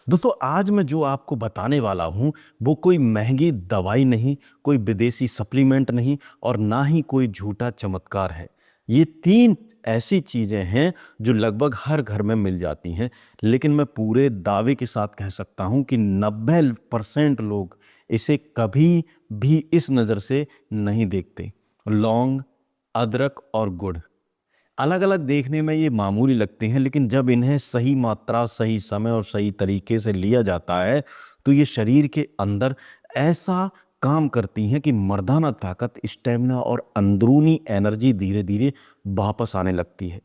दोस्तों आज मैं जो आपको बताने वाला हूँ वो कोई महंगी दवाई नहीं, कोई विदेशी सप्लीमेंट नहीं और ना ही कोई झूठा चमत्कार है। ये 3 ऐसी चीज़ें हैं जो लगभग हर घर में मिल जाती हैं, लेकिन मैं पूरे दावे के साथ कह सकता हूँ कि 90% लोग इसे कभी भी इस नज़र से नहीं देखते। लौंग, अदरक और गुड़। अलग-अलग देखने में ये मामूली लगते हैं, लेकिन जब इन्हें सही मात्रा, सही समय और सही तरीके से लिया जाता है, तो ये शरीर के अंदर ऐसा काम करती हैं कि मर्दाना ताकत, स्टैमिना और अंदरूनी एनर्जी धीरे-धीरे वापस आने लगती है।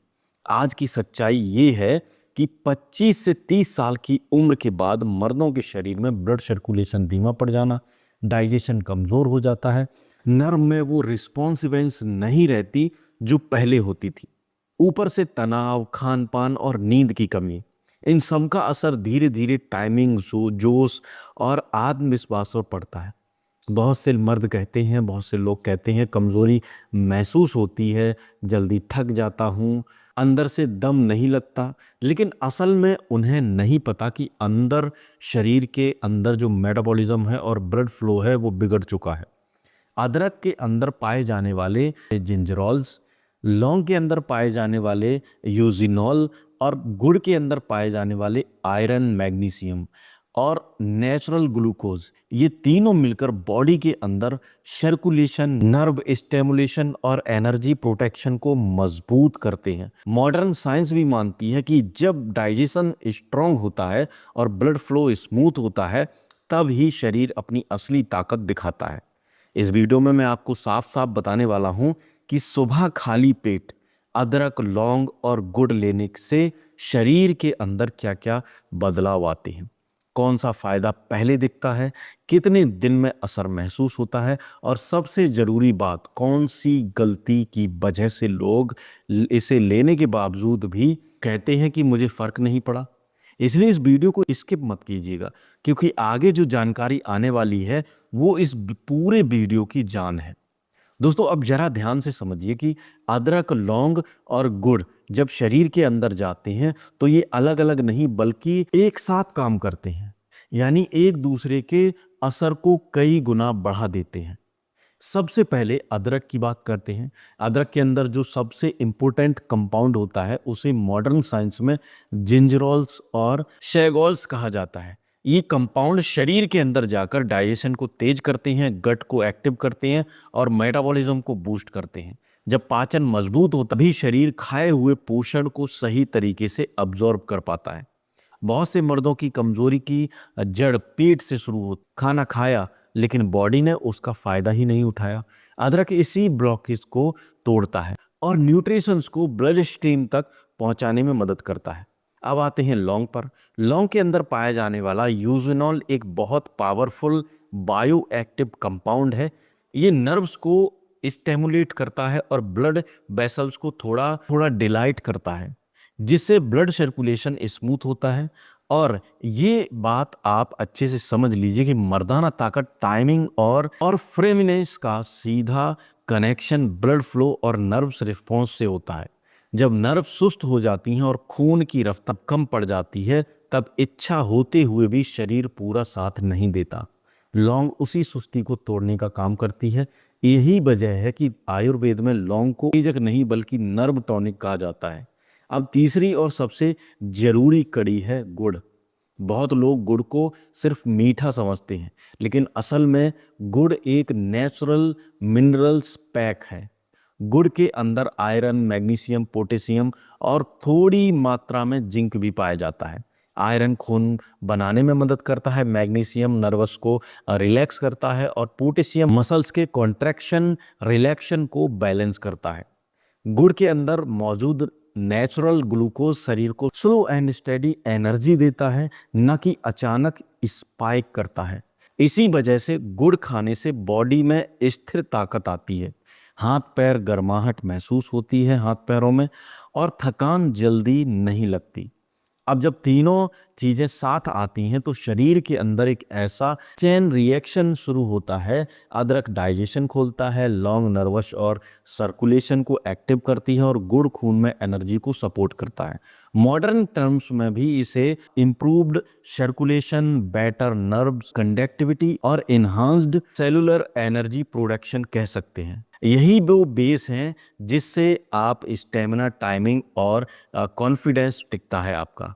आज की सच्चाई ये है कि 25 से 30 साल की उम्र के बाद मर्दों के शरीर में ब्लड सर्कुलेशन धीमा पड़ जाना, डाइजेशन कमज़ोर हो जाता है, नर्व में वो रिस्पॉन्सिवेंस नहीं रहती जो पहले होती थी। ऊपर से तनाव, खान-पान और नींद की कमी, इन सब का असर धीरे-धीरे टाइमिंग, जोश और आत्मविश्वास पर पड़ता है। बहुत से मर्द कहते हैं, बहुत से लोग कहते हैं कमज़ोरी महसूस होती है, जल्दी थक जाता हूँ, अंदर से दम नहीं लगता, लेकिन असल में उन्हें नहीं पता कि अंदर शरीर के अंदर जो मेटाबॉलिज़्म है और ब्लड फ्लो है वो बिगड़ चुका है। अदरक के अंदर पाए जाने वाले जिंजरोल्स, लौंग के अंदर पाए जाने वाले यूजिनॉल और गुड़ के अंदर पाए जाने वाले आयरन, मैग्नीशियम और नेचुरल ग्लूकोज, ये तीनों मिलकर बॉडी के अंदर सर्कुलेशन, नर्व स्टिमुलेशन और एनर्जी प्रोटेक्शन को मजबूत करते हैं। मॉडर्न साइंस भी मानती है कि जब डाइजेशन स्ट्रांग होता है और ब्लड फ्लो स्मूथ होता है, तब ही शरीर अपनी असली ताकत दिखाता है। इस वीडियो में मैं आपको साफ साफ बताने वाला हूं कि सुबह खाली पेट अदरक, लौंग और गुड़ लेने से शरीर के अंदर क्या क्या बदलाव आते हैं, कौन सा फायदा पहले दिखता है, कितने दिन में असर महसूस होता है और सबसे जरूरी बात, कौन सी गलती की वजह से लोग इसे लेने के बावजूद भी कहते हैं कि मुझे फर्क नहीं पड़ा। इसलिए इस वीडियो को स्किप मत कीजिएगा, क्योंकि आगे जो जानकारी आने वाली है वो इस पूरे वीडियो की जान है। दोस्तों अब जरा ध्यान से समझिए कि अदरक, लौंग और गुड़ जब शरीर के अंदर जाते हैं तो ये अलग अलग नहीं बल्कि एक साथ काम करते हैं, यानी एक दूसरे के असर को कई गुना बढ़ा देते हैं। सबसे पहले अदरक की बात करते हैं। अदरक के अंदर जो सबसे इम्पोर्टेंट कंपाउंड होता है उसे मॉडर्न साइंस में जिंजरोल्स और शेगोल्स कहा जाता है। ये कंपाउंड शरीर के अंदर जाकर डाइजेशन को तेज करते हैं, गट को एक्टिव करते हैं और मेटाबॉलिज्म को बूस्ट करते हैं। जब पाचन मजबूत हो तभी शरीर खाए हुए पोषण को सही तरीके से अब्जॉर्ब कर पाता है। बहुत से मर्दों की कमजोरी की जड़ पेट से शुरू हो, खाना खाया लेकिन बॉडी ने उसका फायदा ही नहीं उठाया। अदरक इसी ब्लॉकेज को तोड़ता है और न्यूट्रिशंस को ब्लड स्ट्रीम तक पहुंचाने में मदद करता है। अब आते हैं लौंग पर। लौंग के अंदर पाया जाने वाला यूजिनॉल एक बहुत पावरफुल बायो एक्टिव कंपाउंड है। ये नर्व्स को स्टिमुलेट करता है और ब्लड वेसल्स को थोड़ा थोड़ा डिलाइट करता है, जिससे ब्लड सर्कुलेशन स्मूथ होता है। और ये बात आप अच्छे से समझ लीजिए कि मर्दाना ताकत, टाइमिंग और फ्रेमनेस का सीधा कनेक्शन ब्लड फ्लो और नर्व्स रिस्पॉन्स से होता है। जब नर्व सुस्त हो जाती हैं और खून की रफ्तार कम पड़ जाती है, तब इच्छा होते हुए भी शरीर पूरा साथ नहीं देता। लौंग उसी सुस्ती को तोड़ने का काम करती है। यही वजह है कि आयुर्वेद में लौंग को उत्तेजक नहीं बल्कि नर्व टॉनिक कहा जाता है। अब तीसरी और सबसे जरूरी कड़ी है गुड़। बहुत लोग गुड़ को सिर्फ मीठा समझते हैं, लेकिन असल में गुड़ एक नेचुरल मिनरल्स पैक है। गुड़ के अंदर आयरन, मैग्नीशियम, पोटेशियम और थोड़ी मात्रा में जिंक भी पाया जाता है। आयरन खून बनाने में मदद करता है, मैग्नीशियम नर्वस को रिलैक्स करता है और पोटेशियम मसल्स के कॉन्ट्रैक्शन रिलैक्शन को बैलेंस करता है। गुड़ के अंदर मौजूद नेचुरल ग्लूकोज शरीर को स्लो एंड स्टेडी एनर्जी देता है, न कि अचानक स्पाइक करता है। इसी वजह से गुड़ खाने से बॉडी में स्थिर ताकत आती है, हाथ पैर गर्माहट महसूस होती है हाथ पैरों में और थकान जल्दी नहीं लगती। अब जब तीनों चीजें साथ आती हैं तो शरीर के अंदर एक ऐसा चेन रिएक्शन शुरू होता है। अदरक डाइजेशन खोलता है, लौंग नर्वस और सर्कुलेशन को एक्टिव करती है और गुड़ खून में एनर्जी को सपोर्ट करता है। मॉडर्न टर्म्स में भी इसे improved circulation, better nerves conductivity और इन्हांस्ड सेलुलर एनर्जी प्रोडक्शन कह सकते हैं। यही वो बेस हैं जिससे आप स्टेमिना, टाइमिंग और कॉन्फिडेंस टिकता है आपका।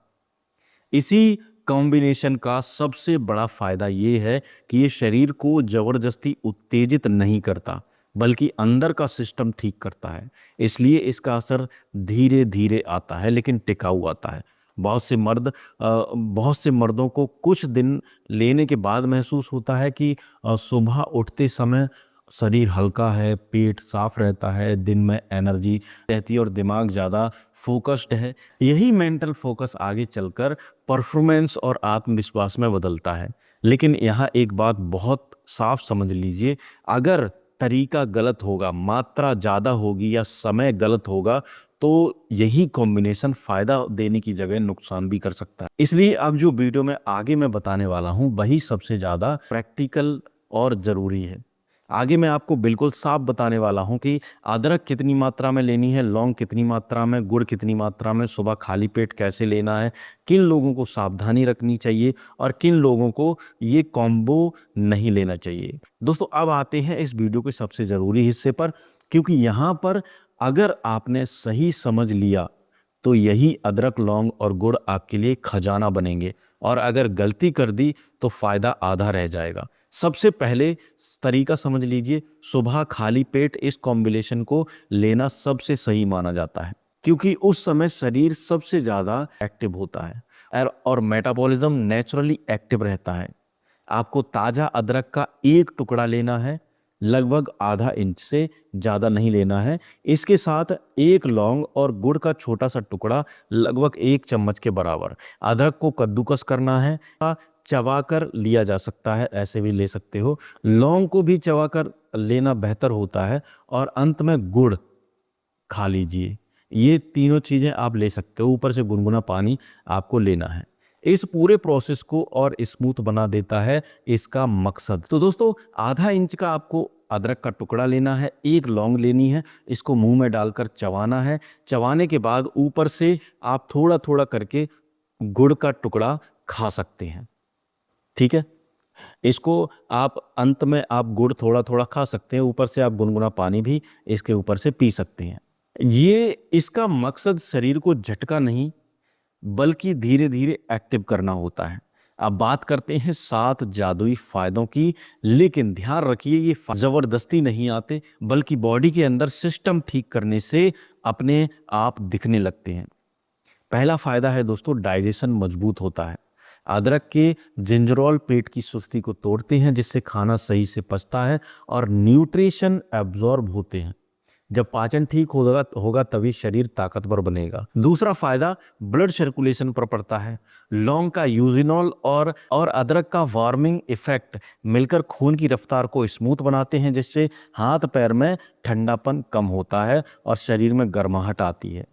इसी कॉम्बिनेशन का सबसे बड़ा फायदा ये है कि ये शरीर को जबरदस्ती उत्तेजित नहीं करता बल्कि अंदर का सिस्टम ठीक करता है। इसलिए इसका असर धीरे धीरे आता है लेकिन टिकाऊ आता है। बहुत से मर्दों को कुछ दिन लेने के बाद महसूस होता है कि सुबह उठते समय शरीर हल्का है, पेट साफ रहता है, दिन में एनर्जी रहती है और दिमाग ज़्यादा फोकस्ड है। यही मेंटल फोकस आगे चलकर परफॉर्मेंस और आत्मविश्वास में बदलता है। लेकिन यहाँ एक बात बहुत साफ समझ लीजिए, अगर तरीका गलत होगा, मात्रा ज़्यादा होगी या समय गलत होगा तो यही कॉम्बिनेशन फ़ायदा देने की जगह नुकसान भी कर सकता है। इसलिए अब जो वीडियो में आगे मैं बताने वाला हूँ वही सबसे ज़्यादा प्रैक्टिकल और ज़रूरी है। आगे मैं आपको बिल्कुल साफ बताने वाला हूं कि अदरक कितनी मात्रा में लेनी है, लौंग कितनी मात्रा में, गुड़ कितनी मात्रा में, सुबह खाली पेट कैसे लेना है, किन लोगों को सावधानी रखनी चाहिए और किन लोगों को ये कॉम्बो नहीं लेना चाहिए। दोस्तों अब आते हैं इस वीडियो के सबसे ज़रूरी हिस्से पर, क्योंकि यहाँ पर अगर आपने सही समझ लिया तो यही अदरक, लौंग और गुड़ आपके लिए खजाना बनेंगे और अगर गलती कर दी तो फ़ायदा आधा रह जाएगा। सबसे पहले तरीका समझ लीजिए, सुबह खाली पेट इस कॉम्बिनेशन को लेना सबसे सही माना जाता है क्योंकि उस समय शरीर सबसे ज़्यादा एक्टिव होता है और मेटाबॉलिज्म नेचुरली एक्टिव रहता है। आपको ताज़ा अदरक का एक टुकड़ा लेना है, लगभग आधा इंच से ज़्यादा नहीं लेना है। इसके साथ एक लौंग और गुड़ का छोटा सा टुकड़ा लगभग 1 चम्मच के बराबर। अदरक को कद्दूकस करना है, चबाकर लिया जा सकता है, ऐसे भी ले सकते हो। लौंग को भी चबाकर लेना बेहतर होता है और अंत में गुड़ खा लीजिए। ये तीनों चीज़ें आप ले सकते हो। ऊपर से गुनगुना पानी आपको लेना है। इस पूरे प्रोसेस को और स्मूथ बना देता है इसका मकसद। तो दोस्तों आधा इंच का आपको अदरक का टुकड़ा लेना है, एक लौंग लेनी है, इसको मुंह में डालकर चबाना है। चबाने के बाद ऊपर से आप थोड़ा थोड़ा करके गुड़ का टुकड़ा खा सकते हैं। ठीक है, इसको आप अंत में आप गुड़ थोड़ा थोड़ा खा सकते हैं, ऊपर से आप गुनगुना पानी भी इसके ऊपर से पी सकते हैं। ये इसका मकसद शरीर को झटका नहीं बल्कि धीरे धीरे एक्टिव करना होता है। अब बात करते हैं 7 जादुई फायदों की, लेकिन ध्यान रखिए ये जबरदस्ती नहीं आते बल्कि बॉडी के अंदर सिस्टम ठीक करने से अपने आप दिखने लगते हैं। पहला फायदा है दोस्तों, डाइजेशन मजबूत होता है। अदरक के जिंजरोल पेट की सुस्ती को तोड़ते हैं जिससे खाना सही से पचता है और न्यूट्रिशन एब्जॉर्ब होते हैं। जब पाचन ठीक होगा तभी शरीर ताकतवर बनेगा। दूसरा फायदा ब्लड सर्कुलेशन पर पड़ता है। लौंग का यूजिनॉल और अदरक का वार्मिंग इफेक्ट मिलकर खून की रफ्तार को स्मूथ बनाते हैं जिससे हाथ पैर में ठंडापन कम होता है और शरीर में गर्माहट आती है।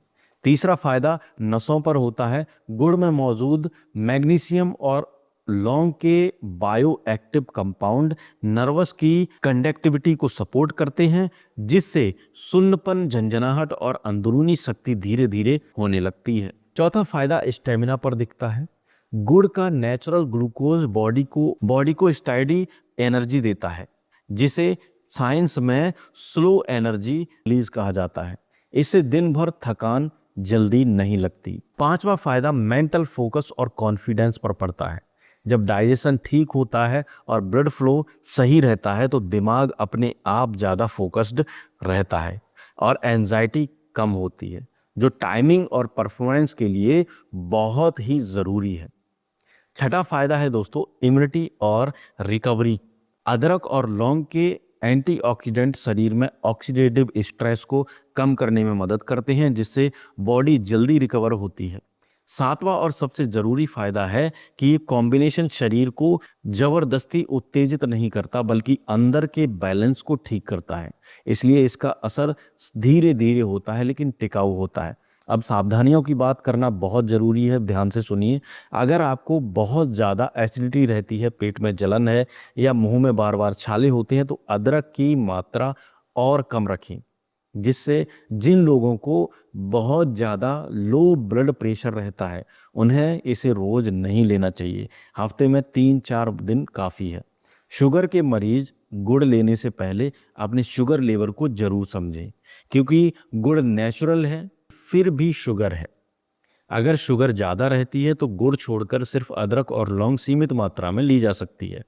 तीसरा फायदा नसों पर होता है। गुड़ में मौजूद मैग्नीशियम और लौंग के बायो एक्टिव कंपाउंड नर्वस की कंडक्टिविटी को सपोर्ट करते हैं जिससे सुन्नपन, झंझनाहट और अंदरूनी शक्ति धीरे धीरे होने लगती है। चौथा फायदा स्टेमिना पर दिखता है। गुड़ का नेचुरल ग्लूकोज बॉडी को स्टडी एनर्जी देता है जिसे साइंस में स्लो एनर्जी रिलीज कहा जाता है। इससे दिन भर थकान जल्दी नहीं लगती। पांचवा फायदा मेंटल फोकस और कॉन्फिडेंस पर पड़ता है। जब डाइजेशन ठीक होता है और ब्लड फ्लो सही रहता है तो दिमाग अपने आप ज़्यादा फोकस्ड रहता है और एंजाइटी कम होती है जो टाइमिंग और परफॉर्मेंस के लिए बहुत ही ज़रूरी है। छठा फायदा है दोस्तों इम्यूनिटी और रिकवरी। अदरक और लौंग के एंटीऑक्सीडेंट शरीर में ऑक्सीडेटिव स्ट्रेस को कम करने में मदद करते हैं जिससे बॉडी जल्दी रिकवर होती है। सातवां और सबसे ज़रूरी फायदा है कि ये कॉम्बिनेशन शरीर को ज़बरदस्ती उत्तेजित नहीं करता बल्कि अंदर के बैलेंस को ठीक करता है। इसलिए इसका असर धीरे धीरे होता है लेकिन टिकाऊ होता है। अब सावधानियों की बात करना बहुत ज़रूरी है, ध्यान से सुनिए। अगर आपको बहुत ज़्यादा एसिडिटी रहती है, पेट में जलन है या मुंह में बार बार छाले होते हैं, तो अदरक की मात्रा और कम रखें। जिससे जिन लोगों को बहुत ज़्यादा लो ब्लड प्रेशर रहता है, उन्हें इसे रोज़ नहीं लेना चाहिए। हफ्ते में 3-4 दिन काफ़ी है। शुगर के मरीज गुड़ लेने से पहले अपने शुगर लेवल को ज़रूर समझें, क्योंकि गुड़ नेचुरल है, फिर भी शुगर है। अगर शुगर ज़्यादा रहती है तो गुड़ छोड़कर सिर्फ अदरक और लौंग सीमित मात्रा में ली जा सकती है।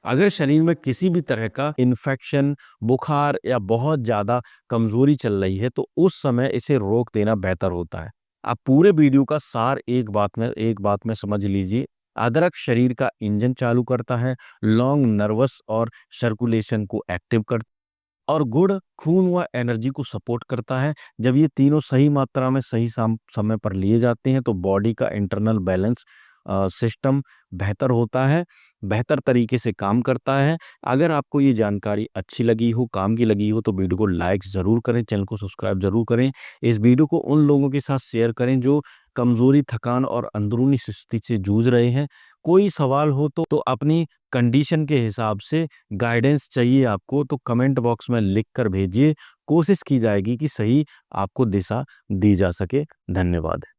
अगर शरीर में किसी भी तरह का इन्फेक्शन, बुखार या बहुत ज़्यादा कमज़ोरी चल रही है, तो उस समय इसे रोक देना बेहतर होता है। आप पूरे वीडियो का सार एक बात में समझ लीजिए। अदरक शरीर का इंजन चालू करता है, लौंग नर्वस और सर्कुलेशन को एक्टिव करता है और गुड़ खून व एनर्जी को सपोर्ट करता है। जब ये तीनों सही मात्रा में सही समय पर लिए जाते हैं तो बॉडी का इंटरनल बैलेंस सिस्टम बेहतर होता है, बेहतर तरीके से काम करता है। अगर आपको ये जानकारी अच्छी लगी हो, काम की लगी हो, तो वीडियो को लाइक ज़रूर करें, चैनल को सब्सक्राइब ज़रूर करें। इस वीडियो को उन लोगों के साथ शेयर करें जो कमज़ोरी, थकान और अंदरूनी सुस्ती से जूझ रहे हैं। कोई सवाल हो तो अपनी कंडीशन के हिसाब से गाइडेंस चाहिए आपको तो कमेंट बॉक्स में लिख कर भेजिए। कोशिश की जाएगी कि सही आपको दिशा दी जा सके। धन्यवाद।